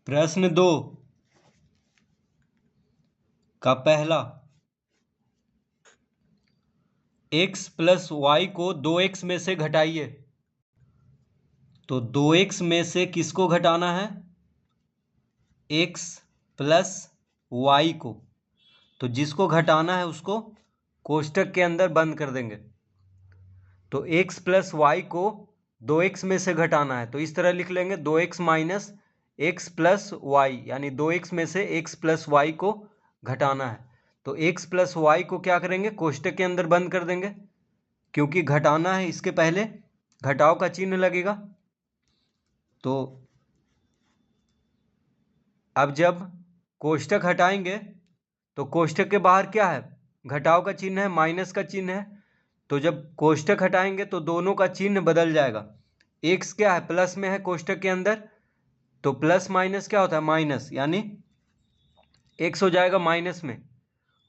प्रश्न 2 का पहला, x प्लस वाई को 2x में से घटाइए। तो 2x में से किसको घटाना है? x प्लस वाई को। तो जिसको घटाना है उसको कोष्टक के अंदर बंद कर देंगे। तो x प्लस वाई को 2x में से घटाना है, तो इस तरह लिख लेंगे 2x minus x plus Y, यानी 2x में से x प्लस वाई को घटाना है। तो x प्लस वाई को क्या करेंगे? कोष्टक के अंदर बंद कर देंगे, क्योंकि घटाना है इसके पहले घटाव का चिन्ह लगेगा। तो अब जब कोष्टक हटाएंगे तो कोष्टक के बाहर क्या है? घटाव का चिन्ह है, माइनस का चिन्ह है। तो जब कोष्टक हटाएंगे तो दोनों का चिन्ह बदल जाएगा। x क्या है? प्लस में है कोष्टक के अंदर, तो प्लस माइनस क्या होता है? माइनस, यानी x हो जाएगा माइनस में।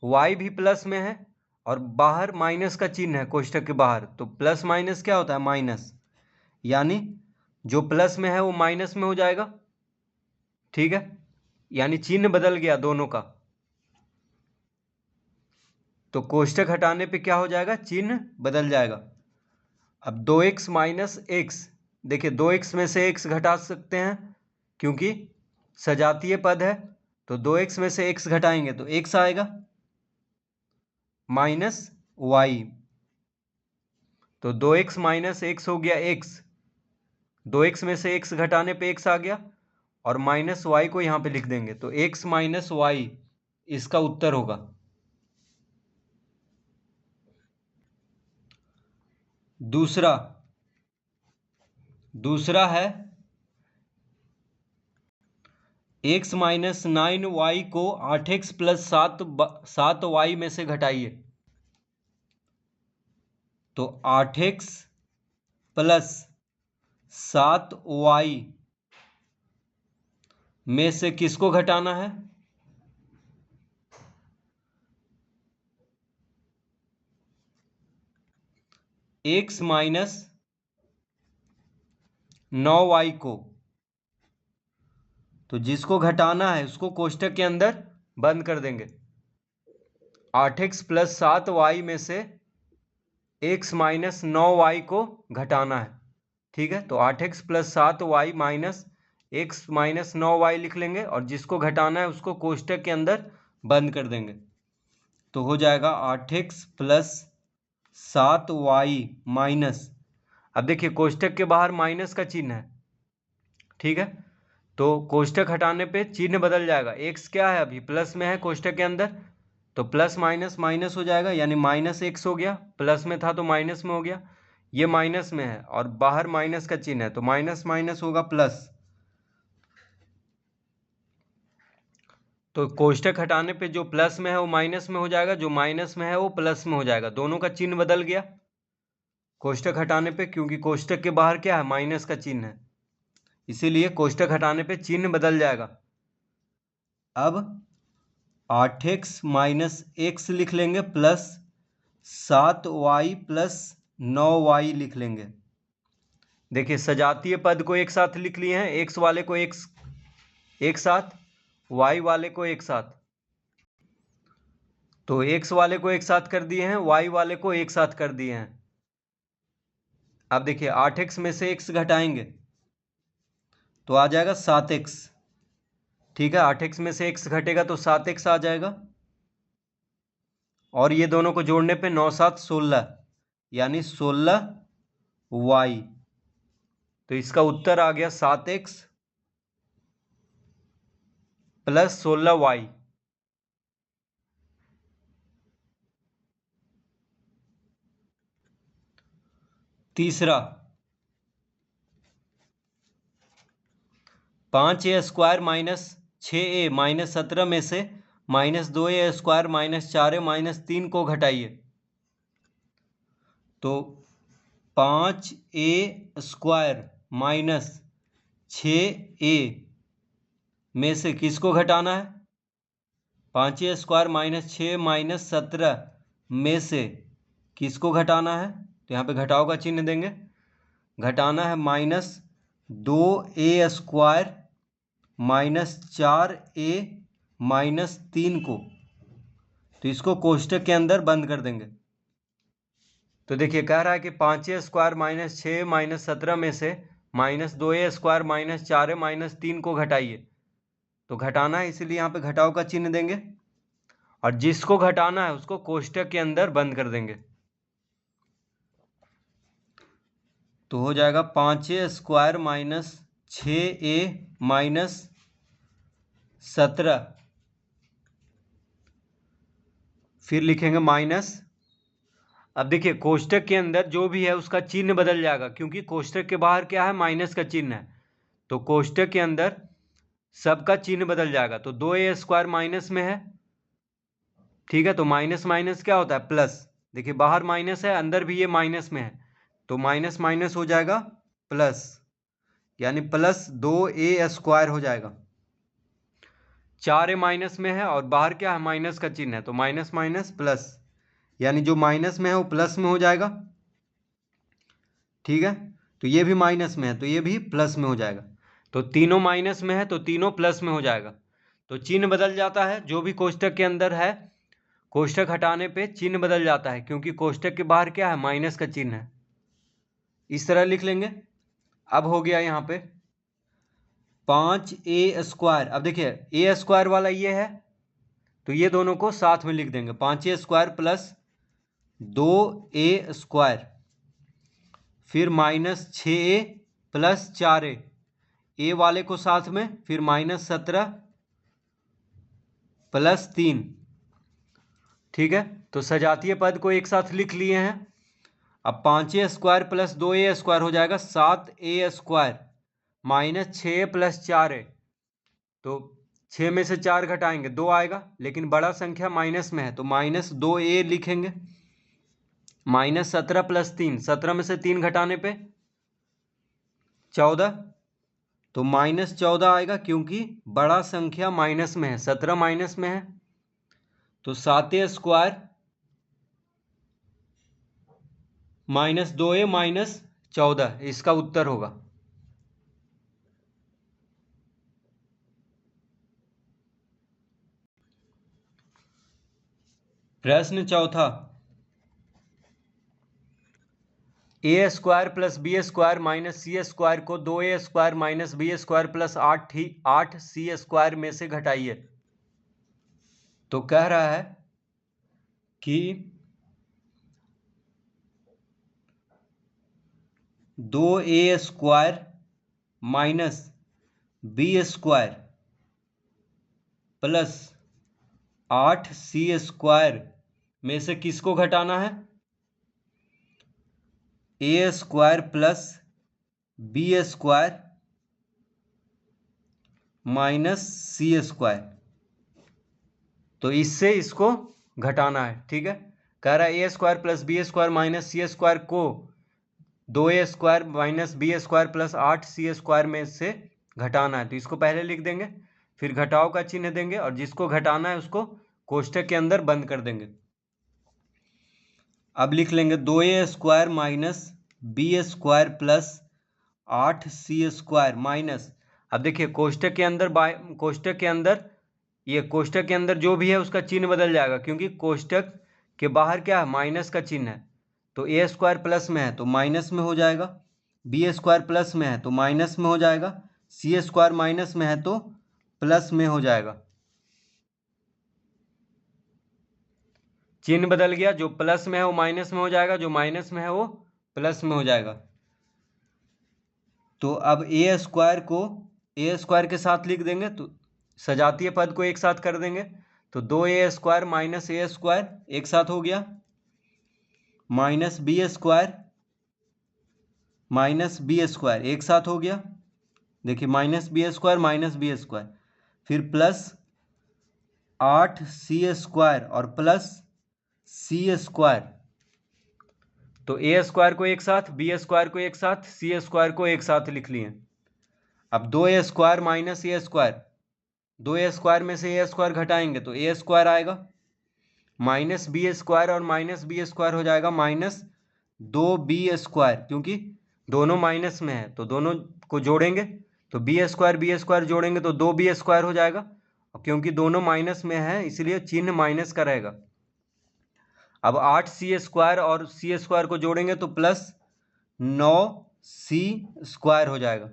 y भी प्लस में है और बाहर माइनस का चिन्ह है कोष्टक के बाहर, तो प्लस माइनस क्या होता है? माइनस, यानी जो प्लस में है वो माइनस में हो जाएगा। ठीक है, यानी चिन्ह बदल गया दोनों का। तो कोष्टक हटाने पे क्या हो जाएगा? चिन्ह बदल जाएगा। अब 2x माइनस एक्स, देखिए 2x में से x घटा सकते हैं क्योंकि सजातीय पद है। तो 2x में से x घटाएंगे तो x आएगा माइनस वाई। तो 2x माइनस एक्स हो गया x, 2x में से x घटाने पे x आ गया, और माइनस वाई को यहाँ पे लिख देंगे। तो x माइनस वाई इसका उत्तर होगा। दूसरा है x माइनस 9y को 8x प्लस 7y में से घटाइए। तो 8x प्लस 7y में से किसको घटाना है? x माइनस 9y को। तो जिसको घटाना है उसको कोष्टक के अंदर बंद कर देंगे। 8x प्लस 7y में से x माइनस 9y को घटाना है। ठीक है, तो 8x plus 7y minus x minus 9y लिख लेंगे, और जिसको घटाना है उसको कोष्टक के अंदर बंद कर देंगे। तो हो जाएगा 8x प्लस 7y माइनस, अब देखिए कोष्टक के बाहर माइनस का चिन्ह है। ठीक है, तो कोष्टक हटाने पे चिन्ह बदल जाएगा। x क्या है? अभी प्लस में है कोष्टक के अंदर, तो प्लस माइनस माइनस हो जाएगा, यानी माइनस x हो गया। प्लस में था तो माइनस में हो गया। ये माइनस में है और बाहर माइनस का चिन्ह है, तो माइनस माइनस होगा प्लस। तो कोष्टक हटाने पे जो प्लस में है वो माइनस में हो जाएगा, जो माइनस में है वो प्लस में हो जाएगा। दोनों का चिन्ह बदल गया कोष्टक हटाने पे, क्योंकि कोष्टक के बाहर क्या है? माइनस का चिन्ह है, इसीलिए कोष्टक हटाने पे चिन्ह बदल जाएगा। अब 8x माइनस एक्स लिख लेंगे प्लस 7y प्लस 9y लिख लेंगे। देखिए सजातीय पद को एक साथ लिख लिए हैं, x वाले को x एक साथ, y वाले को एक साथ। तो x वाले को एक साथ कर दिए हैं, y वाले को एक साथ कर दिए हैं। अब देखिए 8x में से x घटाएंगे तो आ जाएगा 7x। ठीक है, 8x में से x घटेगा तो 7x आ जाएगा, और ये दोनों को जोड़ने पे 9 7 16, यानी 16y। तो इसका उत्तर आ गया 7x प्लस 16y। तीसरा, 5a square minus 6a minus 17 में से minus 2a square minus 4a minus 3 को घटाइए। तो 5a स्क्वायर माइनस 6a में से किसको घटाना है? 5a स्क्वायर माइनस 6 माइनस 17 में से किसको घटाना है? तो यहाँ पे घटाव का चिन्ह देंगे। घटाना है माइनस 2a स्क्वायर -4a -3 को, तो इसको कोष्टक के अंदर बंद कर देंगे। तो देखिए कह रहा है कि 5a² - 6 - 17 में से -2a² - 4a - 3 को घटाइए। तो घटाना है, इसीलिए यहाँ पे घटाव का चिन्ह देंगे और जिसको घटाना है उसको कोष्टक के अंदर बंद कर देंगे। तो हो जाएगा 5a² - 6a - 17, फिर लिखेंगे माइनस। अब देखिए कोष्टक के अंदर जो भी है उसका चिन्ह बदल जाएगा, क्योंकि कोष्टक के बाहर क्या है, माइनस का चिन्ह है। तो कोष्टक के अंदर सबका चिन्ह बदल जाएगा। तो 2a² माइनस में है, ठीक है, तो माइनस माइनस क्या होता है, प्लस। देखिए बाहर माइनस है, अंदर भी ये माइनस में है, तो माइनस माइनस हो जाएगा प्लस, यानी प्लस 2a² हो जाएगा। 4a माइनस में है और बाहर क्या है, माइनस का चिन्ह है, तो माइनस माइनस प्लस, यानी जो माइनस में है वो प्लस में हो जाएगा, ठीक है। तो ये भी माइनस में है तो ये भी प्लस में हो जाएगा। तो तीनों माइनस में है तो तीनों प्लस में हो जाएगा। तो चिन्ह बदल जाता है, जो भी कोष्टक के अंदर है कोष्टक हटाने पे चिन्ह बदल जाता है, क्योंकि कोष्टक के बाहर क्या है, माइनस का चिन्ह है। इस तरह लिख लेंगे। अब हो गया यहाँ पे 5a²। अब देखिए a² वाला ये है तो ये दोनों को साथ में लिख देंगे, 5a² प्लस 2a², फिर -6a प्लस 4a, ए वाले को साथ में, फिर -17 प्लस 3, ठीक है। तो सजातीय पद को एक साथ लिख लिए हैं। अब 5a² प्लस 2a² हो जाएगा 7a² -6 प्लस 4a, तो 6 में से 4 घटाएंगे 2 आएगा, लेकिन बड़ा संख्या माइनस में है तो -2a लिखेंगे। -17 प्लस 3, 17 में से 3 घटाने पे 14, तो -14 आएगा, क्योंकि बड़ा संख्या माइनस में है, 17 माइनस में है, तो 7a² -2a -14 इसका उत्तर होगा। प्रश्न चौथा, a² प्लस b² - c² को 2a² - b² प्लस 8c² में से घटाइए। तो कह रहा है कि 2a² minus b² plus 8c² में से किसको घटाना है, a² plus b² minus c²। तो इससे इसको घटाना है, ठीक है। कह रहा है a² plus b² minus c² को 2a² minus b² plus 8c² में से घटाना है। तो इसको पहले लिख देंगे, फिर घटाव का चिन्ह देंगे और जिसको घटाना है उसको कोष्टक के अंदर बंद कर देंगे। अब लिख लेंगे 2a² minus b² plus 8c² minus, अब देखिए कोष्टक के अंदर ये कोष्टक के अंदर जो भी है उसका चिन्ह बदल जाएगा, क्योंकि कोष्टक के बाहर क्या है, माइनस का चिन्ह है। तो a² प्लस में है तो माइनस में हो जाएगा, b² प्लस में है तो माइनस में हो जाएगा, c² माइनस में है तो प्लस में हो जाएगा। चिन्ह बदल गया, जो प्लस में है वो माइनस में हो जाएगा, जो माइनस में है वो प्लस में हो जाएगा। तो अब a² को a² के साथ लिख देंगे, तो सजातीय पद को एक साथ कर देंगे, तो 2a² माइनस a² एक साथ हो गया, माइनस b² माइनस b² एक साथ हो गया, देखिए माइनस b², फिर प्लस 8c² और प्लस c²। तो a² को एक साथ, b² को एक साथ, c² को एक साथ लिख लिए। अब 2a² माइनस a², 2a² में से a² घटाएंगे तो a² आएगा, माइनस b² और माइनस b² हो जाएगा माइनस 2b², क्योंकि दोनों माइनस में है तो दोनों को जोड़ेंगे तो बी स्क्वायर जोड़ेंगे तो 2b² हो जाएगा, और क्योंकि दोनों माइनस में है इसलिए चिन्ह माइनस का रहेगा। अब 8c² और c² को जोड़ेंगे तो प्लस 9c² हो जाएगा।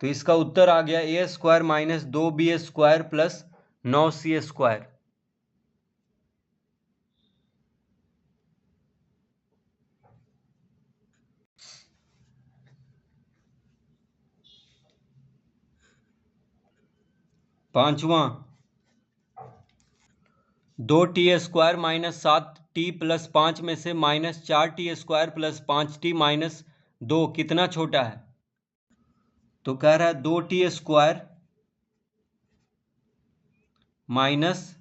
तो इसका उत्तर आ गया a² minus 2b² plus 9c²। पांचवा, 2t² माइनस 7t प्लस 5 में से minus 4t² plus 5t minus 2 कितना छोटा है? तो कह रहा है 2t² माइनस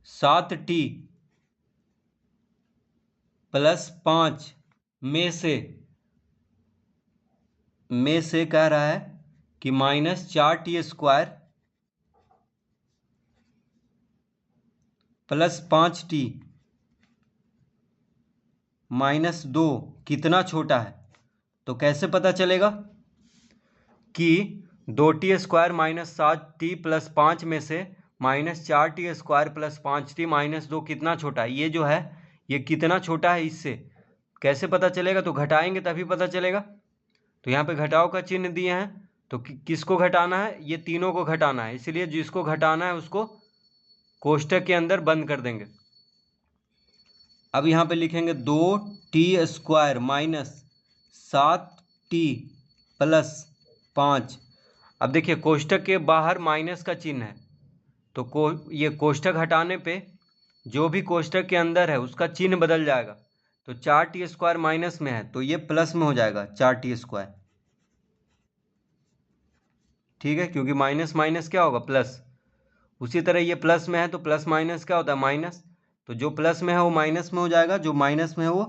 7t प्लस 5 में से कह रहा है कि minus 4t² plus 5t minus 2 कितना छोटा है? तो कैसे पता चलेगा कि 2t² माइनस 7t प्लस 5 में से minus 4t² plus 5t minus 2 कितना छोटा है? ये जो है ये कितना छोटा है इससे कैसे पता चलेगा? तो घटाएंगे तभी पता चलेगा। तो यहाँ पे घटाव का चिन्ह दिए हैं, तो किसको घटाना है? ये तीनों को घटाना है, इसलिए जिसको घटाना है उसको कोष्टक के अंदर बंद कर देंगे। अब यहाँ पे लिखेंगे 2t² माइनस 7t प्लस 5। अब देखिए कोष्टक के बाहर माइनस का चिन्ह है, तो ये कोष्टक हटाने पे जो भी कोष्टक के अंदर है उसका चिन्ह बदल जाएगा। तो 4t² माइनस में है तो ये प्लस में हो जाएगा 4t²। ठीक है, क्योंकि माइनस माइनस क्या होगा? प्लस। उसी तरह ये प्लस में है तो प्लस माइनस क्या होता है? माइनस। तो जो प्लस में है वो माइनस में हो जाएगा, जो माइनस में है वो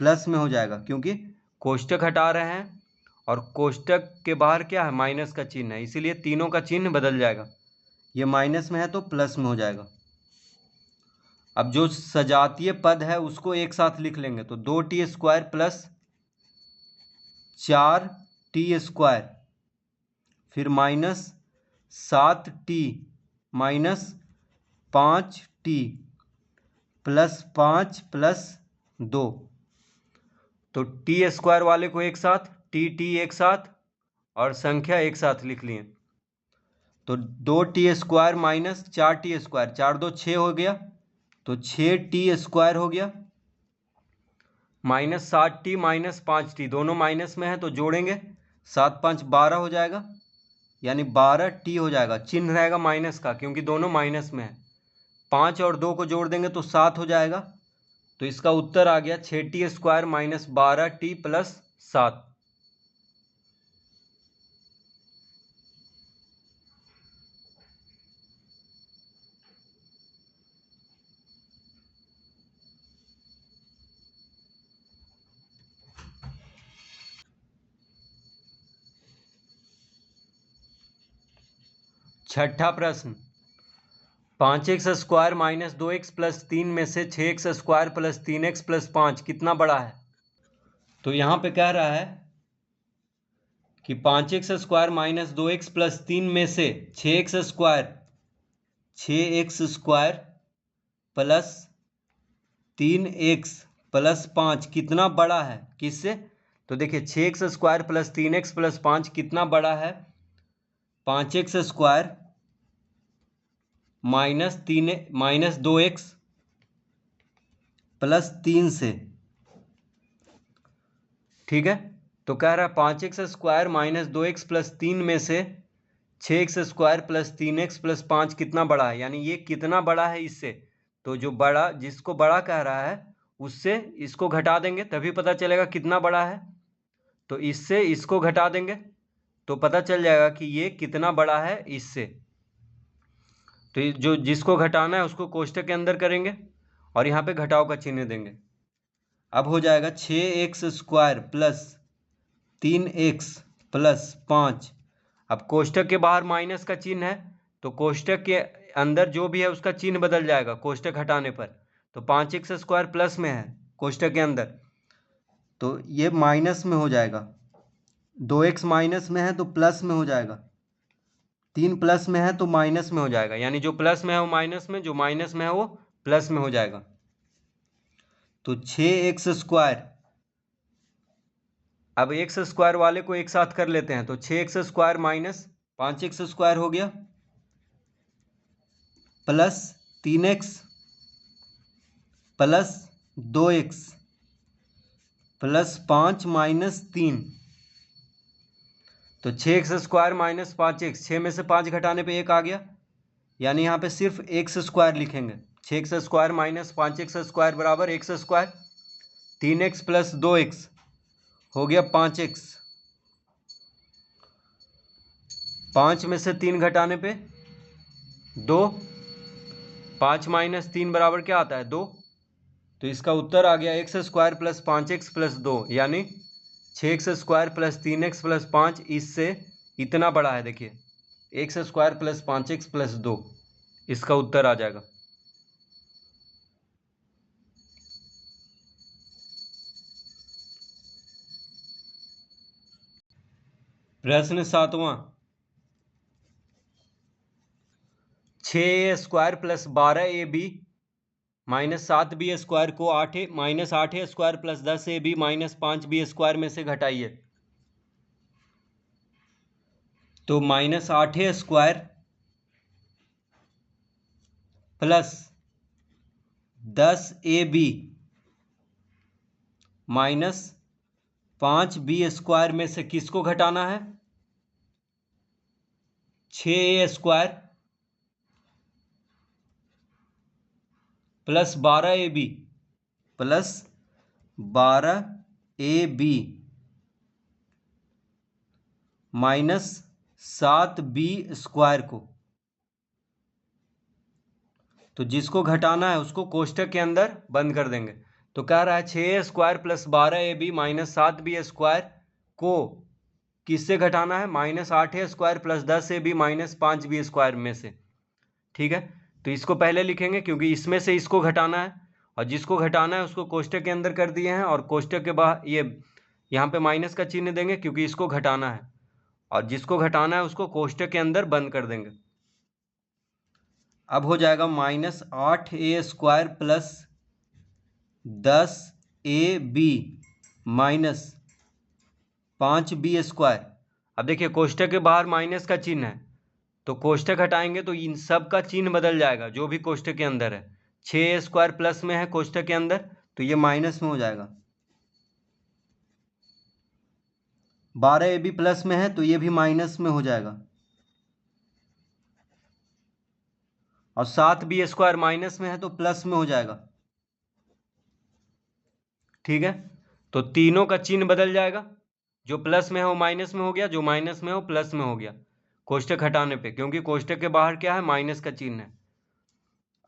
प्लस में हो जाएगा, क्योंकि कोष्टक हटा रहे हैं और कोष्टक के बाहर क्या है? माइनस का चिन्ह है, इसीलिए तीनों का चिन्ह बदल जाएगा। ये माइनस में है तो प्लस में हो जाएगा। अब जो सजातीय पद है उसको एक साथ लिख लेंगे, तो 2t² प्लस 4t² फिर minus 7t minus 5t plus 5 plus 2। तो t² वाले को एक साथ, टी एक साथ और संख्या एक साथ लिख लिए। तो 2t² माइनस 4t², 4 2 6 हो गया, तो 6t² हो गया, माइनस 7t माइनस 5t दोनों माइनस में है तो जोड़ेंगे, 7 5 12 हो जाएगा, यानी 12t हो जाएगा। चिन्ह रहेगा माइनस का क्योंकि दोनों माइनस में है। 5 और 2 को जोड़ देंगे तो 7 हो जाएगा। तो इसका उत्तर आ गया 6t² माइनस 12t प्लस 7। छठा प्रश्न, 5x² माइनस 2x प्लस 3 में से 6x² प्लस 3x प्लस 5 कितना बड़ा है? तो यहाँ पे कह रहा है कि 5x² माइनस 2x प्लस 3 में से 6x² प्लस 3x प्लस 5 कितना बड़ा है? किससे? तो देखिए 6x² प्लस 3x प्लस 5 कितना बड़ा है? 5x² माइनस 2x प्लस 3 से। ठीक है, तो कह रहा है 5x² माइनस 2x प्लस 3 में से 6x² प्लस 3x प्लस 5 कितना बड़ा है, यानी ये कितना बड़ा है इससे। तो जो बड़ा, जिसको बड़ा कह रहा है उससे इसको घटा देंगे तभी पता चलेगा कितना बड़ा है। तो इससे इसको घटा देंगे तो पता चल जाएगा कि ये कितना बड़ा है इससे। तो जो जिसको घटाना है उसको कोष्टक के अंदर करेंगे और यहाँ पे घटाव का चिन्ह देंगे। अब हो जाएगा 6x² प्लस 3x प्लस 5। अब कोष्टक के बाहर माइनस का चिन्ह है तो कोष्टक के अंदर जो भी है उसका चिन्ह बदल जाएगा कोष्टक हटाने पर। तो 5x² प्लस में है कोष्टक के अंदर तो ये माइनस में हो जाएगा, 2x माइनस में है तो प्लस में हो जाएगा, 3 प्लस में है तो माइनस में हो जाएगा, यानी जो प्लस में है वो माइनस में, जो माइनस में है वो प्लस में हो जाएगा। तो 6x स्क्वायर, अब एक्स स्क्वायर वाले को एक साथ कर लेते हैं, तो 6x square minus 5x square हो गया plus 3x plus 2x plus 5 minus 3। तो 6x स्क्वायर माइनस 5x, 6 में से 5 घटाने पे 1 आ गया, यानी यहाँ पे सिर्फ एक्स स्क्वायर लिखेंगे। 6x square minus 5x square बराबर x square, 3x plus 2x हो गया 5x, 5 में से 3 घटाने पे 2, 5 माइनस 3 बराबर क्या आता है 2। तो इसका उत्तर आ गया x square plus 5x plus 2, यानी 6x square plus 3x plus 5 इससे इतना बड़ा है। देखिए x square plus 5x plus 2, इसका उत्तर आ जाएगा। प्रश्न 7वां, 6a square plus 12ab minus 7b square को 8a minus 8a square plus 10ab minus 5b square में से घटाइए। तो minus 8a square plus 10ab minus 5b square में से किसको घटाना है, 6a square plus 12ab plus 12ab minus 7b square को। तो जिसको घटाना है उसको कोष्टक के अंदर बंद कर देंगे। तो कह रहा है 6a square plus 12ab minus 7b square को किससे घटाना है, minus 8a square plus 10ab minus 5b square में से। ठीक है, तो इसको पहले लिखेंगे क्योंकि इसमें से इसको घटाना है, और जिसको घटाना है उसको कोष्टक के अंदर कर दिए हैं, और कोष्टक के बाहर ये यहाँ पे माइनस का चिन्ह देंगे क्योंकि इसको घटाना है, और जिसको घटाना है उसको कोष्टक के अंदर बंद कर देंगे। अब हो जाएगा minus 8a square plus 10ab minus 5b square. अब देखिए कोष्टक के बाहर माइनस का चिन्ह है, तो कोष्टक हटाएंगे तो इन सब का चिन्ह बदल जाएगा जो भी कोष्टक के अंदर है। 6a स्क्वायर प्लस में है कोष्टक के अंदर, तो ये माइनस में हो जाएगा। 12ab प्लस में है तो ये भी माइनस में हो जाएगा, और 7b स्क्वायर माइनस में है तो प्लस में हो जाएगा। ठीक है, तो तीनों का चिन्ह बदल जाएगा, जो प्लस में है वो माइनस में हो गया, जो माइनस में हो प्लस में हो गया कोष्टक हटाने पे, क्योंकि कोष्टक के बाहर क्या है, माइनस का चिन्ह है।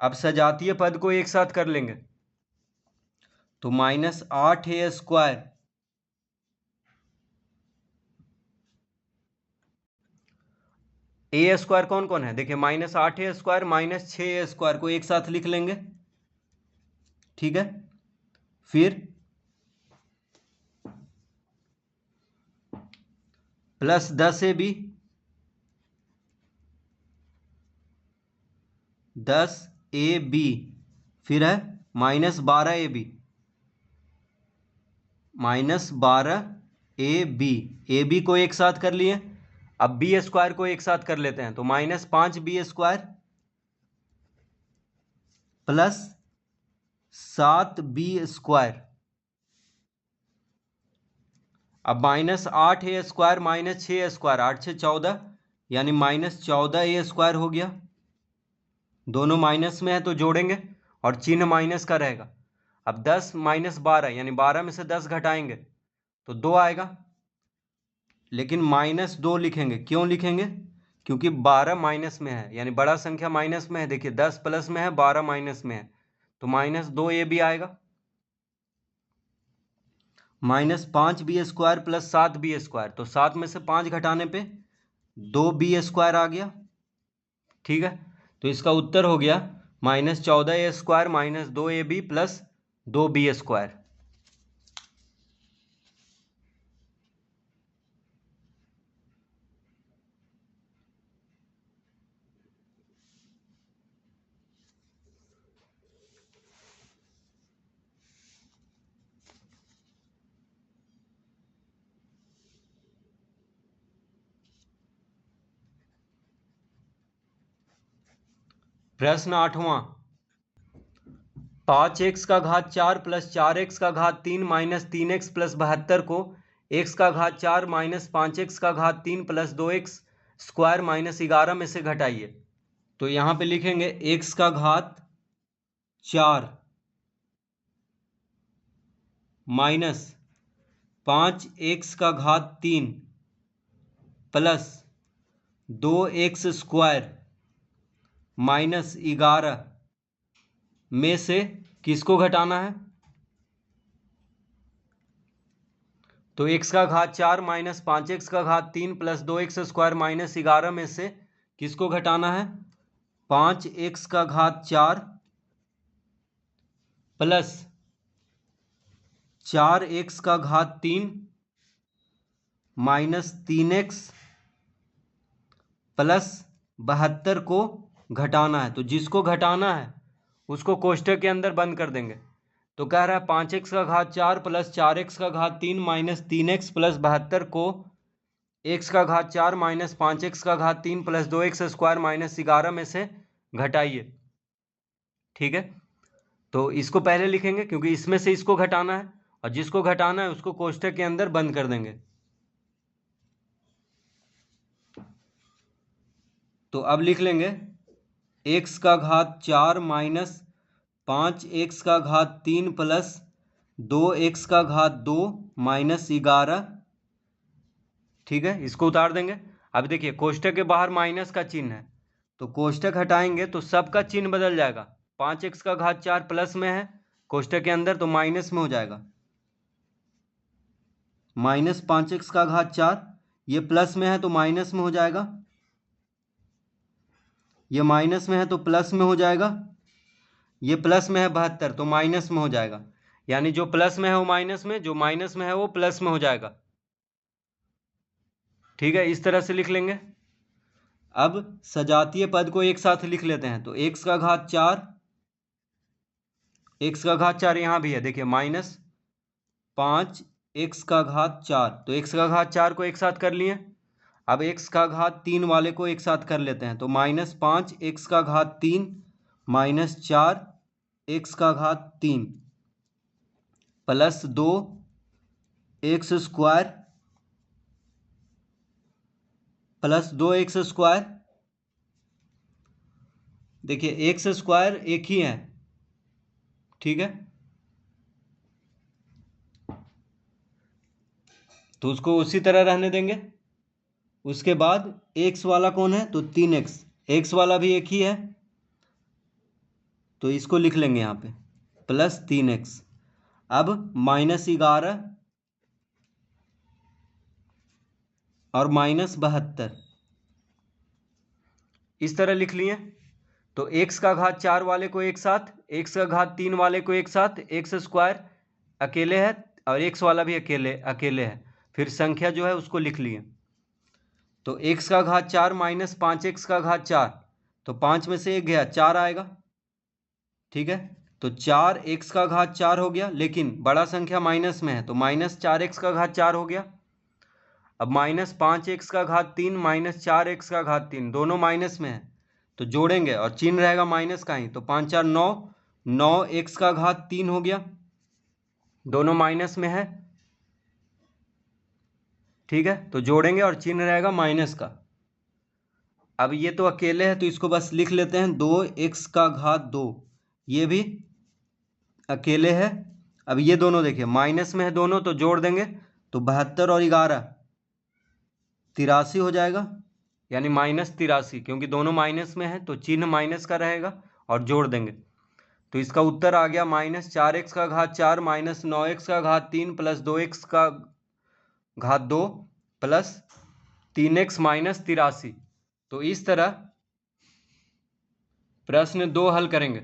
अब सजातीय पद को एक साथ कर लेंगे, तो माइनस 8a स्क्वायर ए स्क्वायर कौन कौन है, देखिए minus 8a square minus 6a square को एक साथ लिख लेंगे। ठीक है, फिर प्लस 10ab 10ab फिर है minus 12ab minus 12ab, ab को एक साथ कर लिए। अब b स्क्वायर को एक साथ कर लेते हैं, तो minus 5b square plus 7b square. अब minus 8a square minus 6a square, 8 से 14 यानी माइनस 14a स्क्वायर हो गया। दोनों माइनस में है तो जोड़ेंगे और चिन्ह माइनस का रहेगा। अब 10 माइनस 12 यानी 12 में से 10 घटाएंगे तो 2 आएगा, लेकिन माइनस 2 लिखेंगे। क्यों लिखेंगे, क्योंकि 12 माइनस में है, यानी बड़ा संख्या माइनस में है। देखिए 10 प्लस में है, 12 माइनस में है, तो माइनस 2 ये भी आएगा। Minus 5b square plus 7b square, तो 7 में से 5 घटाने पे 2b स्क्वायर आ गया। ठीक है, तो इसका उत्तर हो गया minus 14a square minus 2ab plus 2b square. प्रश्न 8वां, 5x का घात 4 प्लस 4x का घात 3 माइनस 3x प्लस 72 को x का घात 4 माइनस 5x का घात 3 प्लस 2x स्क्वायर माइनस 11 में से घटाइए। तो यहाँ पे लिखेंगे x का घात 4 माइनस 5x का घात 3 प्लस 2x स्क्वायर माइनस 11 में से किसको घटाना है? तो x का घात 4 माइनस 5x का घात 3 प्लस 2x स्क्वायर माइनस 11 में से किसको घटाना है? 5x का घात 4 प्लस 4x का घात 3 माइनस 3x प्लस 72 को घटाना है। तो जिसको घटाना है उसको कोष्टक के अंदर बंद कर देंगे। तो कह रहा है 5x का घात 4 प्लस 4x का घात 3 माइनस 3x प्लस 72 को x का घात 4 माइनस 5x का घात 3 प्लस 2x स्क्वायर माइनस 11 में से घटाइए। ठीक है, तो इसको पहले लिखेंगे क्योंकि इसमें से इसको घटाना है और जिसको घटाना है उसको कोष्टक के अंदर बंद कर देंगे। तो अब लिख लेंगे x का घात 4 माइनस 5x का घात 3 प्लस 2x का घात 2 माइनस 11। ठीक है, इसको उतार देंगे। अब देखिए कोष्टक के बाहर माइनस का चिन्ह है, तो कोष्टक हटाएंगे तो सबका चिन्ह बदल जाएगा। 5x का घात 4 प्लस में है कोष्टक के अंदर तो माइनस में हो जाएगा। माइनस 5x का घात 4 ये प्लस में है तो माइनस में हो जाएगा, ये माइनस में है तो प्लस में हो जाएगा, ये प्लस में है 72 तो माइनस में हो जाएगा। यानी जो प्लस में है वो माइनस में, जो माइनस में है वो प्लस में हो जाएगा। ठीक है, इस तरह से लिख लेंगे। अब सजातीय पद को एक साथ लिख लेते हैं। तो x का घात 4, x का घात 4 यहाँ भी है, देखिए माइनस 5x का घात 4। तो x का घात 4 को एक साथ कर लिए। अब x का घात 3 वाले को एक साथ कर लेते हैं। तो माइनस 5x का घात 3 माइनस 4x का घात 3 plus 2x square plus 2x square. देखिए x स्क्वायर एक ही है, ठीक है, तो उसको उसी तरह रहने देंगे। उसके बाद x वाला कौन है? तो 3x, x वाला भी एक ही है तो इसको लिख लेंगे यहाँ पे प्लस 3x। अब माइनस 11 और माइनस 72 इस तरह लिख लिए। तो x का घात 4 वाले को एक साथ, x का घात 3 वाले को एक साथ, x स्क्वायर अकेले है और x वाला भी अकेले है, फिर संख्या जो है उसको लिख लिए। तो x का घात 4 माइनस 5x का घात 4, तो 5 में से एक गया 4 आएगा। ठीक है, तो 4x का घात 4 हो गया, लेकिन बड़ा संख्या माइनस में है तो माइनस 4x का घात 4 हो गया। अब माइनस 5x का घात 3 माइनस 4x का घात 3 दोनों माइनस में है तो जोड़ेंगे और चिन्ह रहेगा माइनस का ही। तो 5 4 9, 9x का घात 3 हो गया, दोनों माइनस में है। ठीक है, तो जोड़ेंगे और चिन्ह रहेगा माइनस का। अब ये तो अकेले है तो इसको बस लिख लेते हैं 2x का घात 2, ये भी अकेले है। अब ये दोनों देखिए माइनस में है दोनों तो जोड़ देंगे तो 72 और 11 83 हो जाएगा, यानी माइनस 83, क्योंकि दोनों माइनस में है तो चिन्ह माइनस का रहेगा और जोड़ देंगे। तो इसका उत्तर आ गया माइनस 4x का घात 4 माइनस 9x का घात 3 प्लस 2x का घात 2 प्लस 3x माइनस 83। तो इस तरह प्रश्न 2 हल करेंगे।